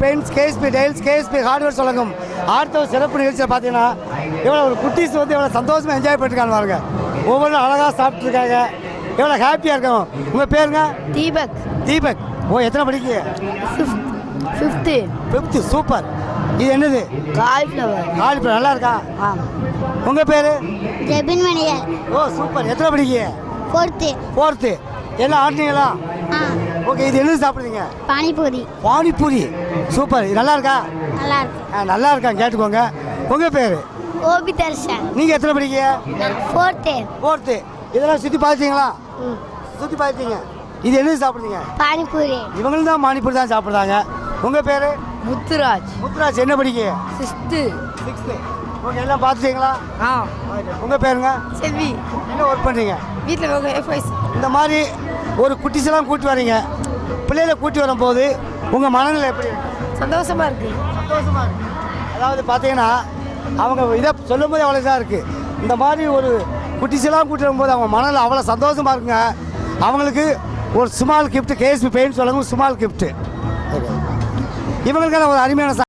Paints, KSP tiles, KSP hardware சொல்லுங்க. அடுத்த ஒரு சிறப்பு நிகழ்ச்சியில் பார்த்தீங்கன்னா எவ்வளோ ஒரு குட்டீஸ் வந்து எவ்வளோ சந்தோஷமாக என்ஜாய் பண்ணிருக்காங்க பாருங்க. ஒவ்வொன்றும் அழகாக சாப்பிட்ருக்காங்க, எவ்வளோ ஹாப்பியாக இருக்காங்க. உங்கள் பேருங்க? தீபக். தீபக். ஓ, எத்தனை படிக்கீங்க? 5th. சூப்பர். இது என்னது? காலிஃப்ளவர். காலிஃப்ளவர் நல்லா இருக்கா? ஆ. உங்கள் பேர்? ஜெபின் மணியர். ஓ சூப்பர். எத்தனை படிக்கீங்க? 4th. எல்லாம் ஆடுனீங்களா? ஆ. ஓகே, இது என்ன சாப்பிடுறீங்க? பானிபூரி. பானிபூரி. சூப்பர். இது நல்லா இருக்கா? நல்லா இருக்கு. நல்லா இருக்காங்க, கேட்டுக்கோங்க. உங்கள் பேர்? ஓபி தர்ஷன். நீங்கள் எத்தனை படிக்கீங்க? 4th. இதெல்லாம் சுற்றி பார்த்துட்டீங்களா? சுற்றி பார்த்துட்டீங்க. இது என்ன சாப்பிடுறீங்க? பானிபூரி. இவங்களும் தான் பானிபூரி தான் சாப்பிட்றாங்க. உங்கள் பேர்? முத்துராஜ். முத்துராஜ். என்ன படிக்கீங்க? 6th. ஓகே, எல்லாம் பார்த்துட்டீங்களா? ஆ. உங்கள் பேருங்க? செல்வி. என்ன ஒர்க் பண்ணுறீங்க? வீட்டில் எஃப்ஐஸ். இந்த மாதிரி ஒரு குட்டிஸெல்லாம் கூட்டி வரீங்க, பிள்ளைகளை கூட்டி வரும்போது உங்கள் மனநிலை எப்படி இருக்கு? சந்தோஷமாக இருக்குது. சந்தோஷமாக இருக்குது. அதாவது பார்த்தீங்கன்னா அவங்க இதை சொல்லும் போது அவ்வளோ இதாக இருக்குது. இந்த மாதிரி ஒரு குட்டிஸெல்லாம் கூட்டி வரும்போது அவங்க மனநிலை அவ்வளோ சந்தோஷமாக இருக்குங்க. அவங்களுக்கு ஒரு ஸ்மால் கிஃப்ட், கேஎஸ்பி பெயிண்ட் சொல்லுங்க, ஸ்மால் கிஃப்ட்டு. இவங்களுக்கான ஒரு அருமையான